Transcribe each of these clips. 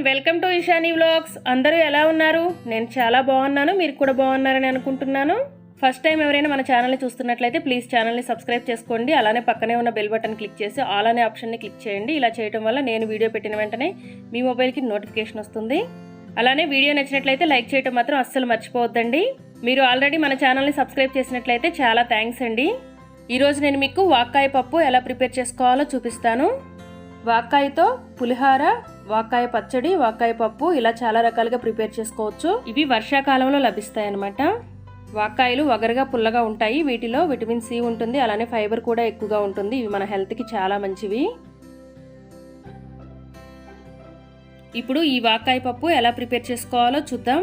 Welcome to Ishani vlogs. అందరూ ఎలా ఉన్నారు? నేను చాలా బాగున్నాను, మీరు కూడా బాగున్నారని అనుకుంటున్నాను. ఫస్ట్ టైం ఎవరైనా మన ఛానల్ని చూస్తున్నట్లయితే ప్లీజ్ ఛానల్ని సబ్స్క్రైబ్ చేసుకోండి. అలానే పక్కనే ఉన్న బెల్ బటన్ క్లిక్ చేసి ఆల్ అనే ఆప్షన్ని క్లిక్ చేయండి. ఇలా చేయడం వల్ల నేను వీడియో పెట్టిన వెంటనే మీ మొబైల్కి నోటిఫికేషన్ వస్తుంది. అలానే వీడియో నచ్చినట్లయితే లైక్ చేయడం మాత్రం అస్సలు మర్చిపోవద్దండి. మీరు ఆల్రెడీ మన ఛానల్ని సబ్స్క్రైబ్ చేసినట్లయితే చాలా థ్యాంక్స్ అండి. ఈరోజు నేను మీకు వాక్కాయ పప్పు ఎలా ప్రిపేర్ చేసుకోవాలో చూపిస్తాను. వాక్కాయతో పులిహార, వాక్కాయ పచ్చడి, వాక్కాయ పప్పు ఇలా చాలా రకాలుగా ప్రిపేర్ చేసుకోవచ్చు. ఇవి వర్షాకాలంలో లభిస్తాయి అన్నమాట. వాక్కాయలు వగరగా పుల్లగా ఉంటాయి. వీటిలో విటమిన్ సి ఉంటుంది, అలానే ఫైబర్ కూడా ఎక్కువగా ఉంటుంది. ఇవి మన హెల్త్కి చాలా మంచివి. ఇప్పుడు ఈ వాక్కాయ పప్పు ఎలా ప్రిపేర్ చేసుకోవాలో చూద్దాం.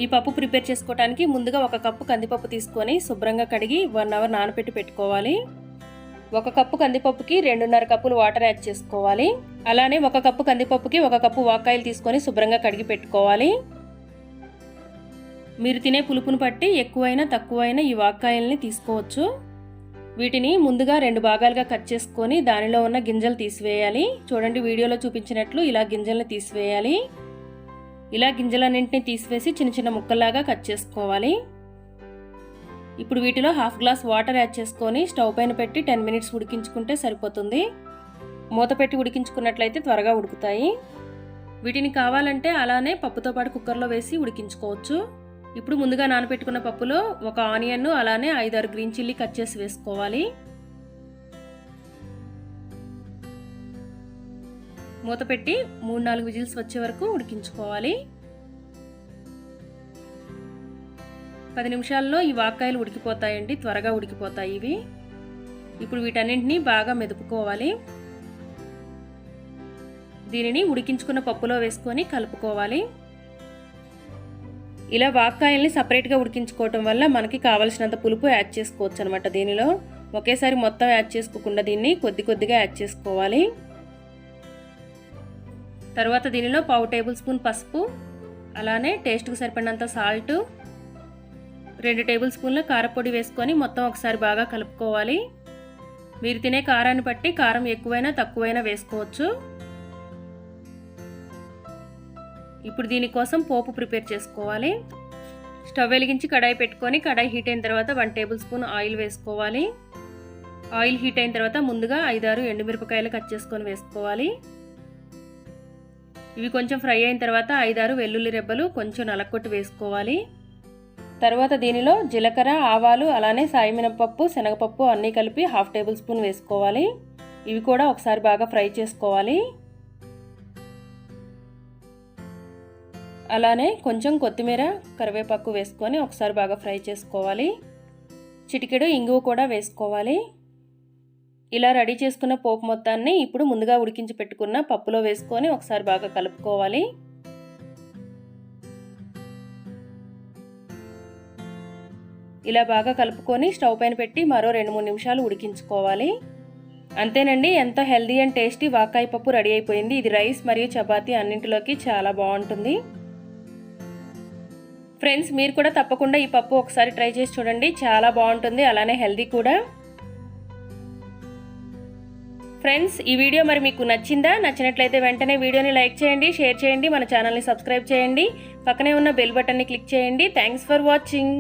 ఈ పప్పు ప్రిపేర్ చేసుకోవడానికి ముందుగా 1 కప్పు కందిపప్పు తీసుకొని శుభ్రంగా కడిగి 1 అవర్ నానబెట్టి పెట్టుకోవాలి. 1 కప్పు కందిపప్పుకి 2.5 కప్పులు వాటర్ యాడ్ చేసుకోవాలి. అలానే 1 కప్పు కందిపప్పుకి 1 కప్పు వాక్కాయలు తీసుకొని శుభ్రంగా కడిగి పెట్టుకోవాలి. మీరు తినే పులుపును బట్టి ఎక్కువైనా తక్కువైనా ఈ వాక్కాయల్ని తీసుకోవచ్చు. వీటిని ముందుగా 2 భాగాలుగా కట్ చేసుకొని దానిలో ఉన్న గింజలు తీసివేయాలి. చూడండి, వీడియోలో చూపించినట్లు ఇలా గింజల్ని తీసివేయాలి. ఇలా గింజలన్నింటినీ తీసివేసి చిన్న చిన్న ముక్కల్లాగా కట్ చేసుకోవాలి. ఇప్పుడు వీటిలో 1/2 గ్లాస్ వాటర్ యాడ్ చేసుకొని స్టవ్ పైన పెట్టి 10 మినిట్స్ ఉడికించుకుంటే సరిపోతుంది. మూత పెట్టి ఉడికించుకున్నట్లయితే త్వరగా ఉడుకుతాయి. వీటిని కావాలంటే అలానే పప్పుతో పాటు కుక్కర్లో వేసి ఉడికించుకోవచ్చు. ఇప్పుడు ముందుగా నానబెట్టుకున్న పప్పులో 1 ఆనియన్, అలానే 5-6 గ్రీన్ చిల్లీ కట్ చేసి వేసుకోవాలి. మూత పెట్టి 3-4 విజిల్స్ వచ్చే వరకు ఉడికించుకోవాలి. 10 నిమిషాల్లో ఈ వాక్కాయలు ఉడికిపోతాయండి, త్వరగా ఉడికిపోతాయి ఇవి. ఇప్పుడు వీటన్నింటినీ బాగా మెదుపుకోవాలి. దీనిని ఉడికించుకున్న పప్పులో వేసుకొని కలుపుకోవాలి. ఇలా వాక్కాయల్ని సపరేట్గా ఉడికించుకోవటం వల్ల మనకి కావలసినంత పులుపు యాడ్ చేసుకోవచ్చు అనమాట. దీనిలో ఒకేసారి మొత్తం యాడ్ చేసుకోకుండా దీన్ని కొద్ది కొద్దిగా యాడ్ చేసుకోవాలి. తర్వాత దీనిలో 1/2 టేబుల్ స్పూన్ పసుపు, అలానే టేస్ట్కి సరిపడినంత సాల్ట్, 2 టేబుల్ స్పూన్ల కారపొడి వేసుకొని మొత్తం ఒకసారి బాగా కలుపుకోవాలి. మీరు తినే కారాన్ని బట్టి కారం ఎక్కువైనా తక్కువైనా వేసుకోవచ్చు. ఇప్పుడు దీనికోసం పోపు ప్రిపేర్ చేసుకోవాలి. స్టవ్ వెలిగించి కడాయి పెట్టుకొని కడాయి హీట్ అయిన తర్వాత 1 టేబుల్ స్పూన్ ఆయిల్ వేసుకోవాలి. ఆయిల్ హీట్ అయిన తర్వాత ముందుగా 5-6 ఎండుమిరపకాయలు కట్ చేసుకొని వేసుకోవాలి. ఇవి కొంచెం ఫ్రై అయిన తర్వాత 5-6 వెల్లుల్లి రెబ్బలు కొంచెం నలక్కొట్టి వేసుకోవాలి. తర్వాత దీనిలో జీలకర్ర, ఆవాలు, అలానే సాయి మినపప్పు, శనగపప్పు అన్నీ కలిపి 1/2 టేబుల్ స్పూన్ వేసుకోవాలి. ఇవి కూడా ఒకసారి బాగా ఫ్రై చేసుకోవాలి. అలానే కొంచెం కొత్తిమీర, కరివేపాకు వేసుకొని ఒకసారి బాగా ఫ్రై చేసుకోవాలి. చిటికెడు ఇంగువ కూడా వేసుకోవాలి. ఇలా రెడీ చేసుకున్న పోపు మొత్తాన్ని ఇప్పుడు ముందుగా ఉడికించి పెట్టుకున్న పప్పులో వేసుకొని ఒకసారి బాగా కలుపుకోవాలి. ఇలా బాగా కలుపుకొని స్టవ్ పైన పెట్టి మరో 2-3 నిమిషాలు ఉడికించుకోవాలి. అంతేనండి, ఎంతో హెల్దీ అండ్ టేస్టీ వాక్కాయ పప్పు రెడీ అయిపోయింది. ఇది రైస్ మరియు చపాతీ అన్నింటిలోకి చాలా బాగుంటుంది. ఫ్రెండ్స్, మీరు కూడా తప్పకుండా ఈ పప్పు ఒకసారి ట్రై చేసి చూడండి, చాలా బాగుంటుంది, అలానే హెల్దీ కూడా. ఫ్రెండ్స్, ఈ వీడియో మరి మీకు నచ్చిందా? నచ్చినట్లయితే వెంటనే వీడియోని లైక్ చేయండి, షేర్ చేయండి, మన ఛానల్ని సబ్స్క్రైబ్ చేయండి, పక్కనే ఉన్న బెల్ బటన్ని క్లిక్ చేయండి. Thanks for watching.